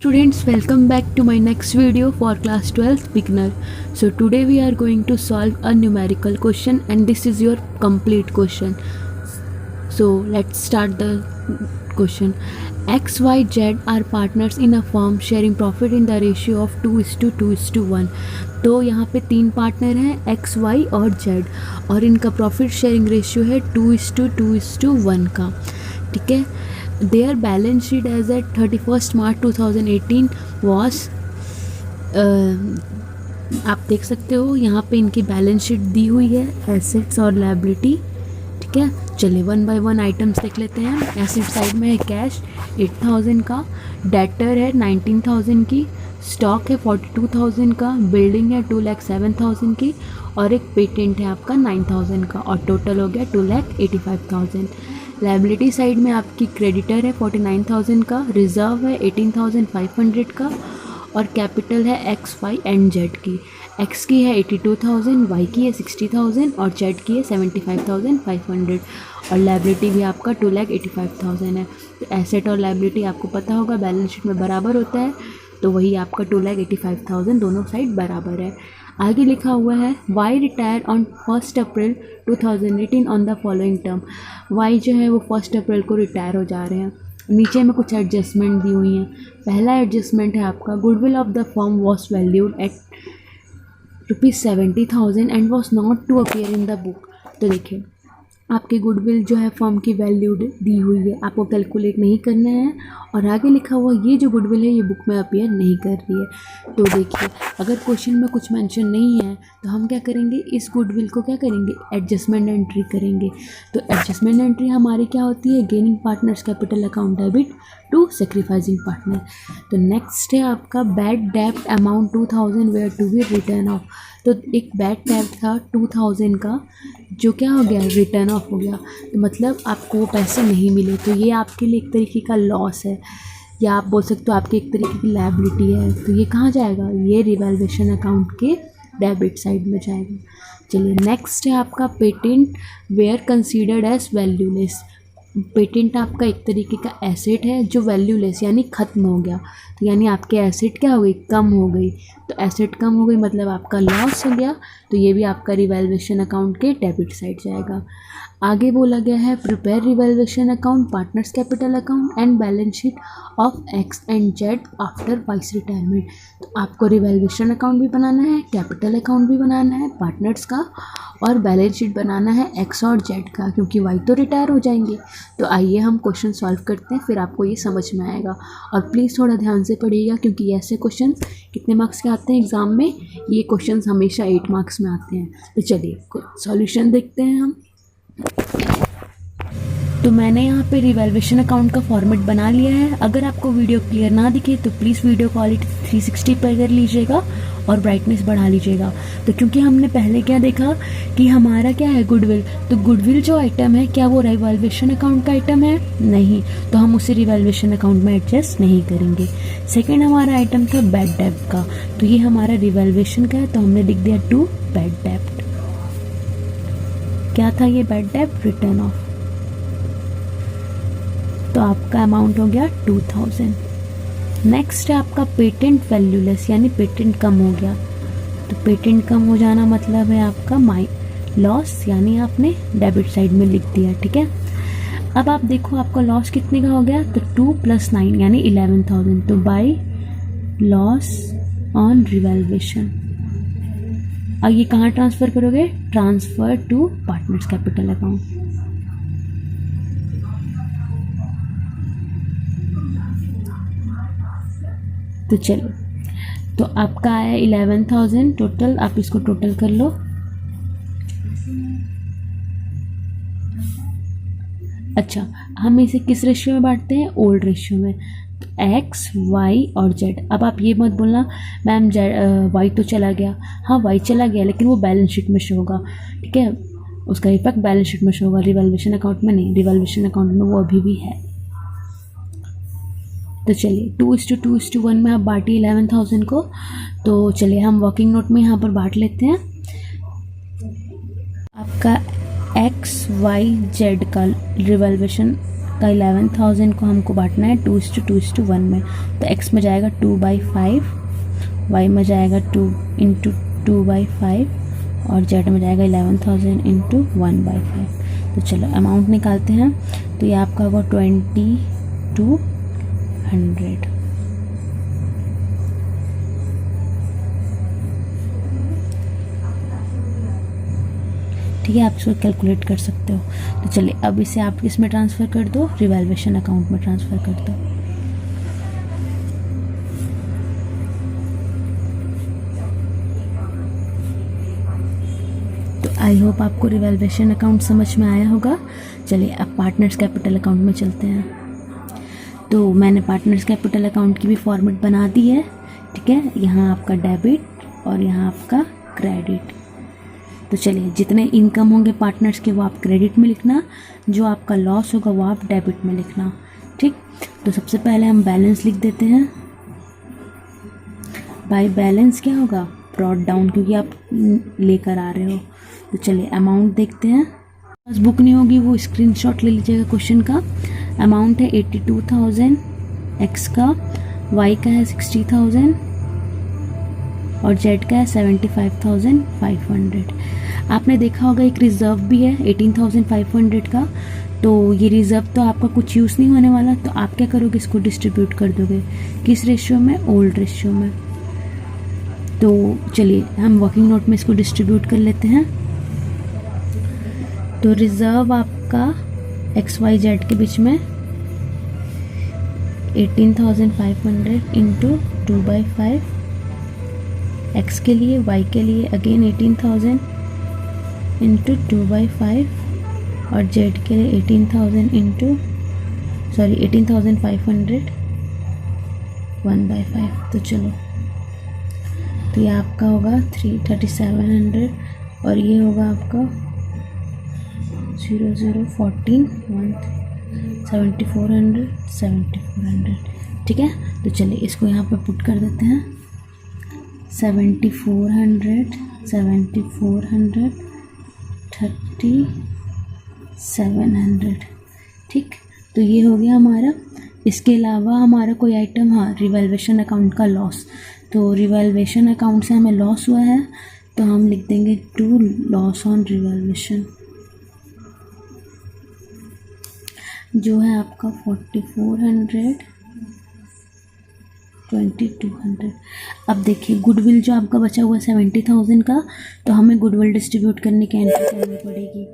Students, welcome back to my next video for class 12th beginner. So today we are going to solve a numerical question and this is your complete question. So let's start the question. X, Y, Z are partners in a firm sharing profit in the ratio of 2:2:1. तो यहाँ पे 3 partner हैं X, Y और Z और इनका profit sharing ratio है 2:2:1 का, ठीक है। Their balance sheet as at 31st March 2018 was आप देख सकते हो यहाँ पे इनकी बैलेंस शीट दी हुई है, एसेट्स और लायबिलिटी, ठीक है। चलिए वन बाय वन आइटम्स देख लेते हैं। एसेट साइड में है कैश 8000 का, डेटर है 19000 की, स्टॉक है 42000 का, बिल्डिंग है 2,07,000 की और एक पेटेंट है आपका 9000 का और टोटल हो गया 2,85,000। लायबिलिटी साइड में आपकी क्रेडिटर है 49,000 का, रिजर्व है 18,500 का और कैपिटल है एक्स, वाई एंड जेड की। एक्स की है 82,000, वाई की है 60,000 और जेड की है 75,500 और लायबिलिटी भी आपका 2,85,000 है। तो एसेट और लायबिलिटी आपको पता होगा बैलेंस शीट में बराबर होता है, तो वही आपका 2,85,000 दोनों साइड बराबर है। आगे लिखा हुआ है Y retire on 1 April 2018 on the following term. Y जो है वो 1 अप्रैल को रिटायर हो जा रहे हैं। नीचे में कुछ एडजस्टमेंट दी हुई हैं। पहला एडजस्टमेंट है आपका goodwill of the firm was valued at ₹70,000 and was not to appear in the book. तो देखिए आपकी गुडविल जो है फर्म की वैल्यूड दी हुई है, आपको कैलकुलेट नहीं करना है और आगे लिखा हुआ ये जो गुडविल है ये बुक में अपीयर नहीं कर रही है। तो देखिए अगर क्वेश्चन में कुछ मेंशन नहीं है तो हम क्या करेंगे, इस गुडविल को क्या करेंगे, एडजस्टमेंट एंट्री करेंगे। तो एडजस्टमेंट एंट्री हमारी क्या होती है, gaining partners capital account debit to sacrificing partner. तो नेक्स्ट है आपका बैड डेब्ट amount 2000 were to be written off. तो एक बैड डेब्ट था 2000 का जो क्या हो गया, रिटर्न ऑफ हो गया। तो मतलब आपको वो पैसे नहीं मिले, तो ये आपके लिए एक तरीके का लॉस है या आप बोल सकते हो आपकी एक तरीके की लायबिलिटी है। तो ये कहाँ जाएगा, ये रिवैल्यूएशन अकाउंट के डेबिट साइड में जाएगा। चलिए नेक्स्ट है आपका patent were considered as valueless. Patent आपका एक तरीके का एसेट है जो वैल्यूलेस यानी ख़त्म हो गया। तो यानी आपके एसेट क्या हो गई, कम हो गई। तो एसेट कम हो गई मतलब आपका लॉस हो गया, तो ये भी आपका रिवैल्यूएशन अकाउंट के डेबिट साइड जाएगा। आगे बोला गया है prepare revaluation account, partners capital account and balance sheet of x and Z after vice retirement. तो आपको रिवैल्यूएशन अकाउंट भी बनाना है, कैपिटल अकाउंट भी बनाना है पार्टनर्स का और बैलेंस शीट बनाना है एक्स और जेड का, क्योंकि वाई तो रिटायर हो जाएंगे। तो आइए हम क्वेश्चन सॉल्व करते हैं, फिर आपको ये समझ में आएगा। और प्लीज़ थोड़ा ध्यान से पढ़िएगा क्योंकि ऐसे क्वेश्चन कितने मार्क्स के आते हैं एग्ज़ाम में, ये क्वेश्चन हमेशा 8 मार्क्स में आते हैं। तो चलिए सॉल्यूशन देखते हैं हम। तो मैंने यहाँ पे रिवैल्यूएशन अकाउंट का फॉर्मेट बना लिया है। अगर आपको वीडियो क्लियर ना दिखे तो प्लीज़ वीडियो क्वालिटी 360 पर कर लीजिएगा और ब्राइटनेस बढ़ा लीजिएगा। तो क्योंकि हमने पहले क्या देखा कि हमारा क्या है गुडविल, तो गुडविल जो आइटम है क्या वो रिवैल्यूएशन अकाउंट का आइटम है, नहीं, तो हम उसे रिवैल्यूएशन अकाउंट में एडजस्ट नहीं करेंगे। सेकेंड हमारा आइटम था बैड डेब्ट का, तो ये हमारा रिवैल्यूएशन का है, तो हमने लिख दिया टू बैड डेब्ट। क्या था ये बैड डेब्ट, रिटर्न ऑफ। तो आपका अमाउंट हो गया 2000। नेक्स्ट है आपका पेटेंट वैल्यूलेस यानी पेटेंट कम हो गया। तो पेटेंट कम हो जाना मतलब है आपका लॉस, यानी आपने डेबिट साइड में लिख दिया, ठीक है। अब आप देखो आपका लॉस कितने का हो गया, तो 2 + 9 यानी 11,000। तो बाय लॉस ऑन रिवैल्यूएशन। अब ये कहाँ ट्रांसफ़र करोगे, transfer to partners capital account. तो चलो, तो आपका आया 11,000 टोटल, आप इसको टोटल कर लो। अच्छा, हम इसे किस रेशियो में बांटते हैं, ओल्ड रेशियो में। एक्स वाई और जेड। अब आप ये मत बोलना मैम वाई तो चला गया, हाँ वाई चला गया लेकिन वो बैलेंस शीट में शो होगा, ठीक है, उसका इफेक्ट बैलेंस शीट में शो होगा, रिवैल्यूएशन अकाउंट में नहीं। रिवैल्यूएशन अकाउंट में वो अभी भी है। तो चलिए 2:2:1 में आप बांटिए 11,000 को। तो चलिए हम वर्किंग नोट में यहाँ पर बांट लेते हैं। आपका एक्स वाई जेड का रिवैल्यूएशन का 11,000 को हमको बांटना है 2:2:1 में। तो एक्स में जाएगा 2/5, वाई में जाएगा 2 × 2/5 और जेड में जाएगा 11,000 × 1/5। तो चलो अमाउंट निकालते हैं। तो ये आपका होगा 2200। ठीक है, आप इसको कैलकुलेट कर सकते हो। तो चलिए अब इसे आप किस में ट्रांसफ़र कर दो, रिवैल्यूएशन अकाउंट में ट्रांसफ़र कर दो। तो आई होप आपको रिवैल्यूएशन अकाउंट समझ में आया होगा। चलिए अब पार्टनर्स कैपिटल अकाउंट में चलते हैं। तो मैंने पार्टनर्स कैपिटल अकाउंट की भी फॉर्मेट बना दी है, ठीक है। यहाँ आपका डेबिट और यहाँ आपका क्रेडिट। तो चलिए जितने इनकम होंगे पार्टनर्स के वो आप क्रेडिट में लिखना, जो आपका लॉस होगा वो आप डेबिट में लिखना, ठीक। तो सबसे पहले हम बैलेंस लिख देते हैं। बाय बैलेंस क्या होगा, ब्रॉट डाउन, क्योंकि आप लेकर आ रहे हो। तो चलिए अमाउंट देखते हैं। बस बुक नहीं होगी वो स्क्रीनशॉट ले लीजिएगा क्वेश्चन का। अमाउंट है 82,000 एक्स का, वाई का है 60,000 और जेड का है 75,500। आपने देखा होगा एक रिज़र्व भी है 18,500 का। तो ये रिज़र्व तो आपका कुछ यूज़ नहीं होने वाला, तो आप क्या करोगे, इसको डिस्ट्रीब्यूट कर दोगे किस रेशियो में, ओल्ड रेशियो में। तो चलिए हम वर्किंग नोट में इसको डिस्ट्रीब्यूट कर लेते हैं। तो रिज़र्व आपका एक्स वाई जेड के बीच में 18,500 × 2/5, एक्स के लिए, वाई के लिए अगेन 18,000 × 2/5 और जेड के लिए 18,500 1/5। तो चलो तो ये आपका होगा 3700 और ये होगा आपका 0014 7400। ठीक है, तो चलिए इसको यहाँ पर पुट कर देते हैं। 7400 3700। ठीक, तो ये हो गया हमारा। इसके अलावा हमारा कोई आइटम, हाँ, रिवैल्यूएशन अकाउंट का लॉस। तो रिवैल्यूएशन अकाउंट से हमें लॉस हुआ है तो हम लिख देंगे टू लॉस ऑन रिवैल्यूएशन, जो है आपका 4400 2200। अब देखिए गुडविल जो आपका बचा हुआ 70,000 का, तो हमें गुडविल डिस्ट्रीब्यूट करने की एंट्री करनी पड़ेगी।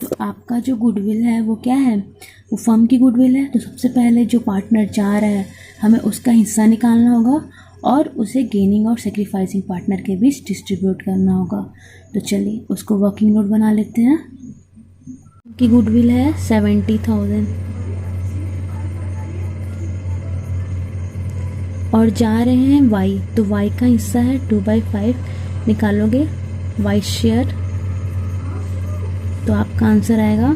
तो आपका जो गुडविल है वो क्या है, वो फर्म की गुडविल है। तो सबसे पहले जो पार्टनर जा रहा है हमें उसका हिस्सा निकालना होगा और उसे गेनिंग और सेक्रीफाइसिंग पार्टनर के बीच डिस्ट्रीब्यूट करना होगा। तो चलिए उसको वर्किंग नोट बना लेते हैं। की गुडविल है 70,000 और जा रहे हैं वाई, तो वाई का हिस्सा है 2/5 निकालोगे वाई शेयर, तो आपका आंसर आएगा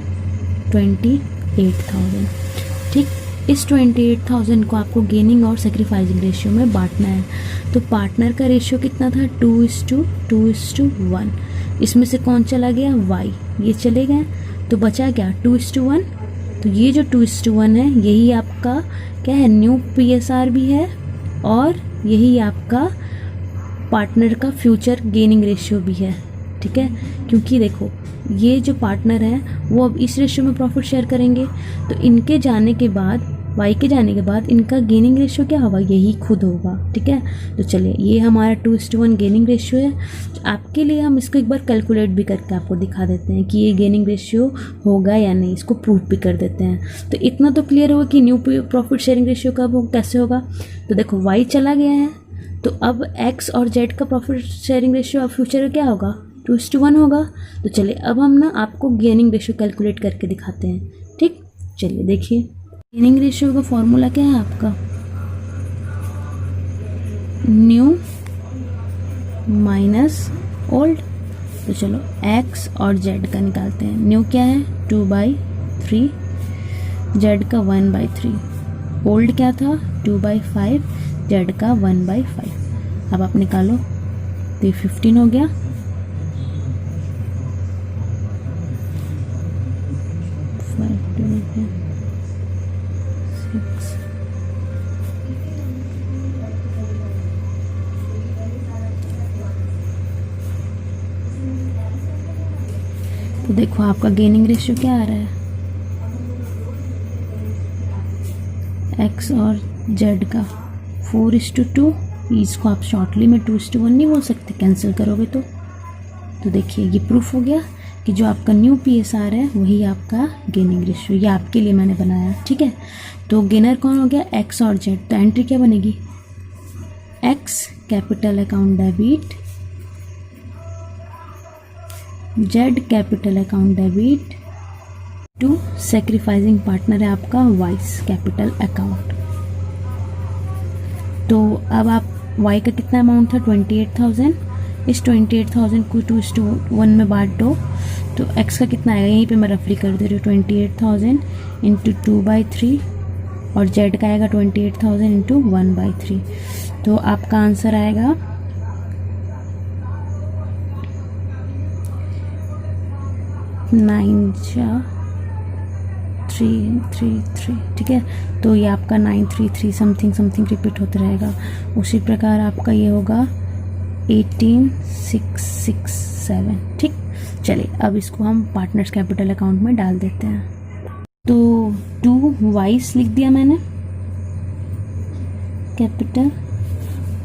28,000। ठीक, इस 28,000 को आपको गेनिंग और सेक्रीफाइसिंग रेशियो में बांटना है। तो पार्टनर का रेशियो कितना था, 2:1। इसमें से कौन चला गया, वाई, ये चले गए, तो बचा क्या 2:1। तो ये जो 2:1 है यही आपका क्या है, न्यू PSR भी है और यही आपका पार्टनर का फ्यूचर गेनिंग रेशियो भी है। ठीक है, क्योंकि देखो ये जो पार्टनर हैं वो अब इस रेशियो में प्रॉफिट शेयर करेंगे, तो इनके जाने के बाद, वाई के जाने के बाद इनका गेनिंग रेशियो क्या होगा, यही खुद होगा। ठीक है, तो चलिए ये हमारा 2:1 गेनिंग रेशियो है। आपके लिए हम इसको एक बार कैलकुलेट भी करके आपको दिखा देते हैं कि ये गेनिंग रेशियो होगा या नहीं, इसको प्रूव भी कर देते हैं। तो इतना तो क्लियर होगा कि न्यू प्रॉफिट शेयरिंग रेशियो कब हो, कैसे होगा। तो देखो वाई चला गया है, तो अब एक्स और जेड का प्रॉफिट शेयरिंग रेशियो अब फ्यूचर में क्या होगा, 2:1 होगा। तो चलिए अब हम ना आपको गेनिंग रेशियो कैलकुलेट करके दिखाते हैं। ठीक, चलिए देखिए गेनिंग रेशियो का फॉर्मूला क्या है आपका, न्यू माइनस ओल्ड। तो चलो एक्स और जेड का निकालते हैं। न्यू क्या है 2/3, जेड का 1/3, ओल्ड क्या था 2/5, जेड का 1/5। अब आप निकालो तो ये 15 हो गया। 5 6 तो देखो आपका गेनिंग रेशियो क्या आ रहा है, एक्स और जेड का 4:2। इसको आप शॉर्टली में 2:1 नहीं बोल सकते, कैंसिल करोगे तो देखिए ये प्रूफ हो गया कि जो आपका न्यू PSR है वही आपका गेनिंग रेशियो, ये आपके लिए मैंने बनाया, ठीक है। तो गेनर कौन हो गया, एक्स और जेड। तो एंट्री क्या बनेगी, X capital account debit, Z capital account debit to sacrificing partner है आपका वाइस कैपिटल अकाउंट। तो अब आप वाई का कितना अमाउंट था 28,000, इस 28,000 को 2:1 में बांट दो। तो एक्स का कितना आएगा, यहीं पे मैं रफली कर दे रही हूँ, 28,000 इंटू 2/3, और जेड का आएगा 28,000 इंटू 1/3। तो आपका आंसर आएगा 9,333, ठीक है। तो ये आपका 933 समथिंग रिपीट होता रहेगा। उसी प्रकार आपका ये होगा 18,667, ठीक। चलिए अब इसको हम पार्टनर्स कैपिटल अकाउंट में डाल देते हैं। तो 2 वाइस लिख दिया मैंने कैपिटल,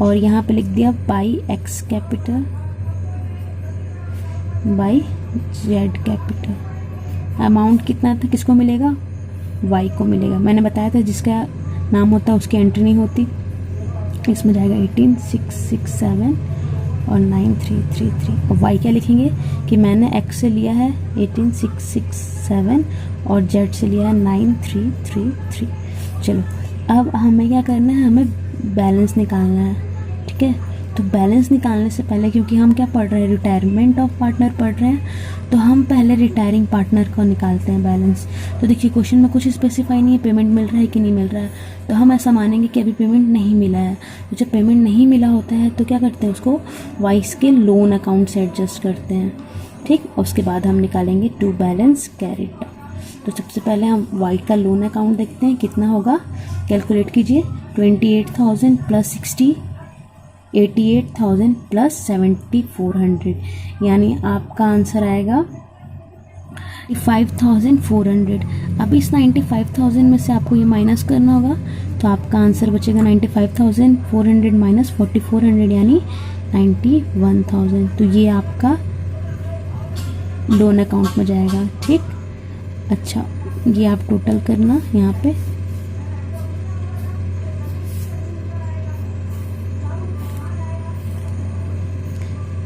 और यहाँ पे लिख दिया by x capital by Z capital. Amount कितना था, किसको मिलेगा, वाई को मिलेगा। मैंने बताया था जिसका नाम होता है उसकी एंट्री नहीं होती। इसमें जाएगा 18,667 और 9,333। और वाई क्या लिखेंगे कि मैंने एक्स से लिया है 18,667 और जेड से लिया है 9,333। चलो अब हमें क्या करना है, हमें बैलेंस निकालना है, ठीक है। तो बैलेंस निकालने से पहले, क्योंकि हम क्या पढ़ रहे हैं, रिटायरमेंट ऑफ पार्टनर पढ़ रहे हैं, तो हम पहले रिटायरिंग पार्टनर को निकालते हैं बैलेंस। तो देखिए क्वेश्चन में कुछ स्पेसिफाई नहीं है पेमेंट मिल रहा है कि नहीं मिल रहा है, तो हम ऐसा मानेंगे कि अभी पेमेंट नहीं मिला है। तो जब पेमेंट नहीं मिला होता है तो क्या करते हैं, उसको वाइस के लोन अकाउंट से एडजस्ट करते हैं, ठीक। उसके बाद हम निकालेंगे टू बैलेंस कैरिड। तो सबसे पहले हम वाई का लोन अकाउंट देखते हैं कितना होगा, कैलकुलेट कीजिए। 28,000 प्लस 60, 88,000 प्लस 7,400, यानी आपका आंसर आएगा 95,400। अब इस 95,000 में से आपको ये माइनस करना होगा, तो आपका आंसर बचेगा 95,400 माइनस 4,400 यानी 91,000। तो ये आपका लोन अकाउंट में जाएगा, ठीक। अच्छा ये आप टोटल करना यहाँ पे,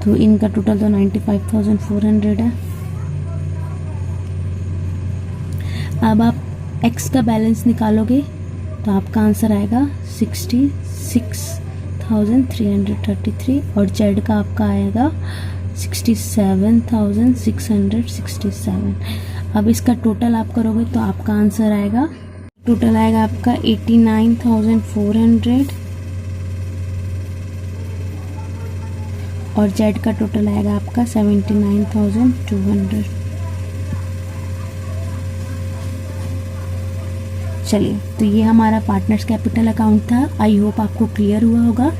तो इनका टोटल तो 95,400 है। अब आप एक्स का बैलेंस निकालोगे तो आपका आंसर आएगा 66,333 और जेड का आपका आएगा 67,667। अब इसका टोटल आप करोगे तो आपका आंसर आएगा, टोटल आएगा आपका 89,400 और जेड का टोटल आएगा आपका 79,200। चलिए तो ये हमारा पार्टनर्स कैपिटल अकाउंट था। आई होप आपको क्लियर हुआ होगा।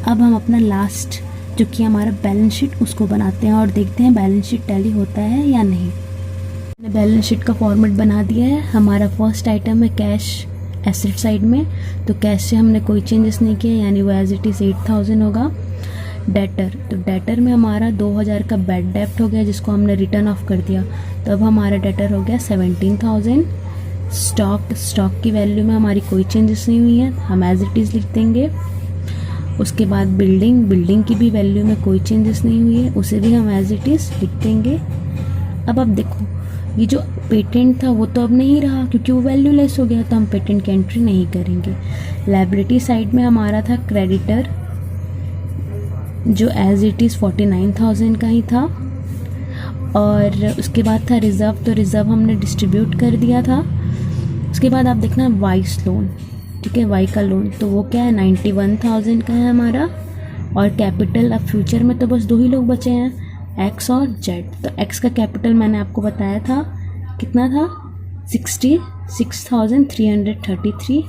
अब हम अपना लास्ट जो कि हमारा बैलेंस शीट उसको बनाते हैं और देखते हैं बैलेंस शीट टैली होता है या नहीं। मैंने बैलेंस शीट का फॉर्मेट बना दिया है। हमारा फर्स्ट आइटम है कैश एसेट साइड में, तो कैश से हमने कोई चेंजेस नहीं किया यानी वो एज इट इज़ 8,000 होगा। डेटर, तो डेटर में हमारा 2,000 का बैड डेप्ट हो गया जिसको हमने रिटर्न ऑफ कर दिया, तो अब हमारा डेटर हो गया 17,000। स्टॉक की वैल्यू में हमारी कोई चेंजेस नहीं हुई है, हम एज इट इज़ लिख देंगे। उसके बाद बिल्डिंग की भी वैल्यू में कोई चेंजेस नहीं हुई है, उसे भी हम एज इट इज़ लिख देंगे। अब देखो ये जो पेटेंट था वो तो अब नहीं रहा क्योंकि वो वैल्यूलेस हो गया, तो हम पेटेंट की एंट्री नहीं करेंगे। लायबिलिटी साइड में हमारा था क्रेडिटर जो एज इट इज़ 49,000 का ही था। और उसके बाद था रिज़र्व, तो रिज़र्व हमने डिस्ट्रीब्यूट कर दिया था। उसके बाद आप देखना वाइस लोन, ठीक है, वाई का लोन, तो वो क्या है 91,000 का है हमारा। और कैपिटल, अब फ्यूचर में तो बस दो ही लोग बचे हैं, एक्स और जेड। तो एक्स का कैपिटल मैंने आपको बताया था कितना था, 66,333,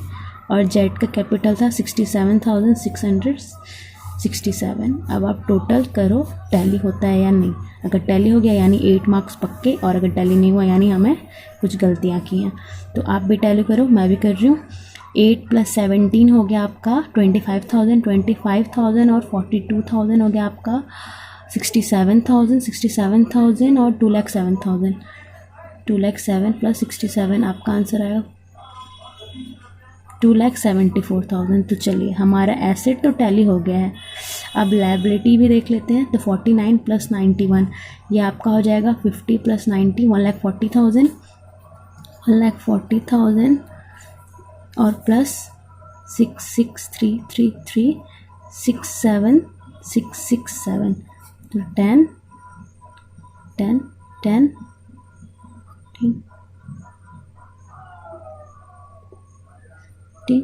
और जेड का कैपिटल था 67,667। अब आप टोटल करो टैली होता है या नहीं। अगर टैली हो गया यानी 8 मार्क्स पक्के, और अगर टैली नहीं हुआ यानी हमें कुछ गलतियाँ की हैं। तो आप भी टैली करो, मैं भी कर रही हूँ। 8 + 17 हो गया आपका 25,000 और 42,000 हो गया आपका 67,000 और 2,07,000। 2,07,000 + 67 आपका आंसर आएगा 2,74,000। तो चलिए हमारा एसेट तो टैली हो गया है। अब लायबिलिटी भी देख लेते हैं। तो 49 + 91 ये आपका हो जाएगा 50 + 90 1,40,000, 1,40,000 और प्लस 66333 67667। तो 10 10 10 2।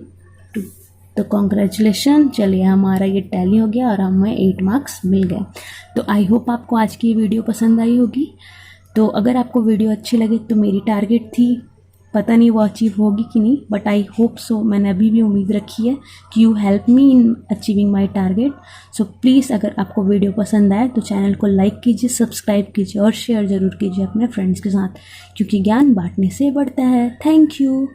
तो कॉन्ग्रेचुलेशन, चलिए हमारा ये टैली हो गया और हमें 8 मार्क्स मिल गए। तो आई होप आपको आज की वीडियो पसंद आई होगी। तो अगर आपको वीडियो अच्छी लगे, तो मेरी टारगेट थी, पता नहीं वो अचीव होगी कि नहीं, बट आई होप सो, मैंने अभी भी उम्मीद रखी है कि you help me in achieving my target. So please अगर आपको वीडियो पसंद आए तो चैनल को लाइक कीजिए, सब्सक्राइब कीजिए और शेयर ज़रूर कीजिए अपने फ्रेंड्स के साथ, क्योंकि ज्ञान बांटने से बढ़ता है। Thank you.